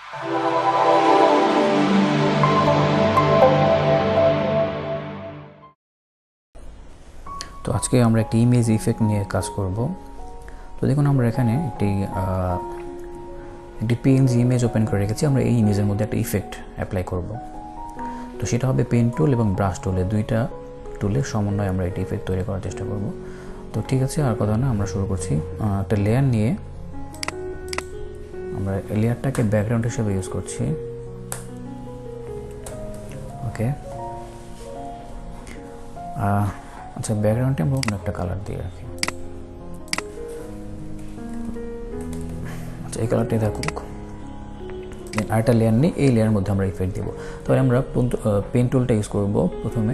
তো আজকে আমরা একটি ইমেজ ইফেক্ট নিয়ে কাজ করব। তো দেখুন আমরা এখানে একটি পিএনজি ইমেজ ওপেন করে রেখেছি। আমরা এই ইমেজের মধ্যে একটা ইফেক্ট অ্যাপ্লাই করব। তো সেটা হবে পেন টুল এবং ব্রাশ টুলের দুইটা টুলের সমন্বয়ে আমরা একটি ইফেক্ট তৈরি করার চেষ্টা করব। তো ঠিক আছে, আর কথা না, আমরা শুরু করছি। একটা লেয়ার নিয়ে আমরা লেয়ারটাকে ব্যাকগ্রাউন্ড হিসেবে ইউজ করছি। ওকে, আচ্ছা, ব্যাকগ্রাউন্ডে আমরা অন্য একটা কালার দিয়ে রাখি। আচ্ছা, এই কালারটাই থাকুক। আরেকটা লেয়ার নিই, এই লেয়ারের মধ্যে আমরা ইফেক্ট দিব। তবে আমরা পেন টুলটা ইউজ করব প্রথমে,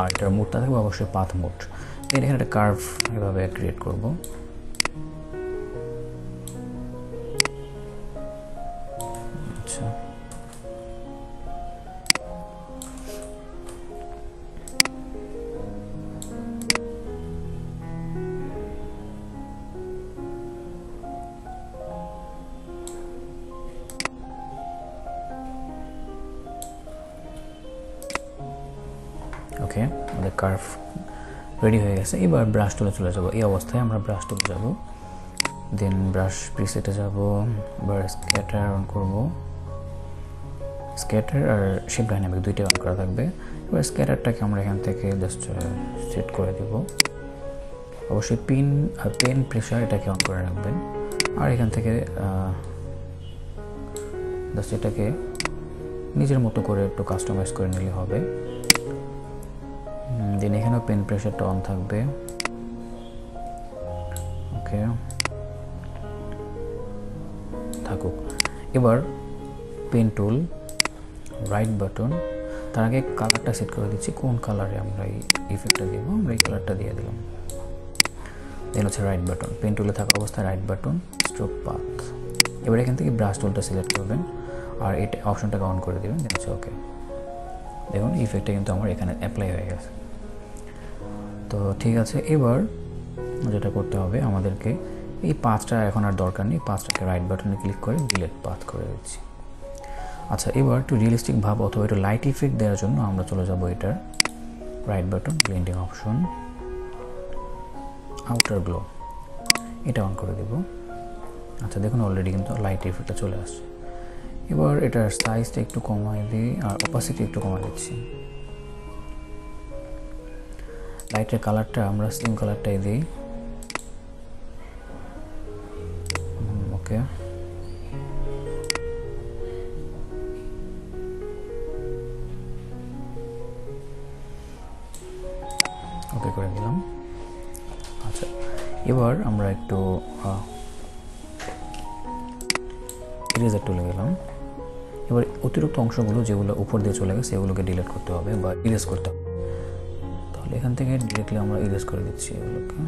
আর এটার মোডটা থাকবে অবশ্যই পাথ মোড। এখানে একটা কার্ভ এভাবে ক্রিয়েট করব। আচ্ছা, ওকে, আমাদের কার্ভ রেডি হয়ে গেছে। এবার ব্রাশ টুলে চলে যাব। এই অবস্থায় আমরা ব্রাশ টুলে যাব, দেন ব্রাশ প্রিসেটে যাব, এবার স্ক্যাটার অন করব। স্ক্যাটার আর শেপ ডাইনামিক দুইটাই অন করা থাকবে। এবার স্ক্যাটারটাকে আমরা এখান থেকে জাস্ট সেট করে দেব। অবশ্যই পেন প্রেশার এটাকে অন করে রাখবেন। আর এখান থেকে জাস্ট এটাকে নিজের মতো করে একটু কাস্টমাইজ করে নিলে হবে। দেন এখানেও পেন প্রেশারটা অন থাকবে। ওকে, থাকুক। এবার পেন টুল, রাইট বাটন, তার আগে কালারটা সেট করে দিচ্ছি। কোন কালারে আমরা এই ইফেক্টটা দেবো, আমরা এই কালারটা দিয়ে দিলাম। দেন হচ্ছে রাইট বাটন, পেন টুলে থাকা অবস্থায় রাইট বাটন, স্ট্রোক পাথ। এবার এখান থেকে ব্রাশ টুলটা সিলেক্ট করবেন আর এটা অপশনটাকে অন করে দেবেন। দেন হচ্ছে ওকে। দেখুন ইফেক্টটা কিন্তু আমার এখানে অ্যাপ্লাই হয়ে গেছে। তো ঠিক আছে, এবার যেটা করতে হবে আমাদেরকে, এই পাথটা এখন আর দরকার নেই। পাথটাকে রাইট বাটনে ক্লিক করে ডিলিট পাথ করে দিচ্ছি। আচ্ছা, এবার একটু রিয়েলিস্টিক ভাব অথবা একটু লাইট ইফেক্ট দেওয়ার জন্য আমরা চলে যাব এটার right button, blending option, outer glow, এটা অন করে দেব। আচ্ছা, দেখুন অলরেডি কিন্তু লাইট ইফেক্টটা চলে আসছে। এবার এটার সাইজটা একটু কমাই দিই আর অপাসিটি একটু কমাই দিচ্ছি। লাইটের কালারটা আমরা সেম কালারটাই দিই। ওকে, ওকে করে দিলাম। আচ্ছা, এবার আমরা একটু ইরেজার টুলে গেলাম। এবার অতিরিক্ত অংশগুলো যেগুলো উপর দিয়ে চলে গেছে সেগুলোকে ডিলিট করতে হবে বা ইরেজ করতে হবে। তাহলে এখান থেকে ডিরেক্টলি আমরা ইরেজ করে দিচ্ছি এগুলোকে।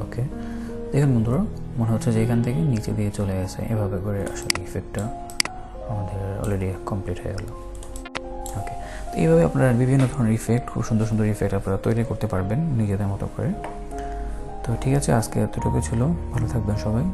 ওকে, দেখুন বন্ধুরা, মনে হচ্ছে যে এখান থেকে নিচে দিয়ে চলে গেছে। এভাবে করে আসলে ইফেক্টটা আমাদের অলরেডি কমপ্লিট হয়ে গেল। ওকে, তো এইভাবে আপনারা বিভিন্ন ধরনের ইফেক্ট, খুব সুন্দর সুন্দর ইফেক্ট আপনারা তৈরি করতে পারবেন নিজেদের মতো করে। তো ঠিক আছে, আজকে এতটুকু ছিল। ভালো থাকবেন সবাই।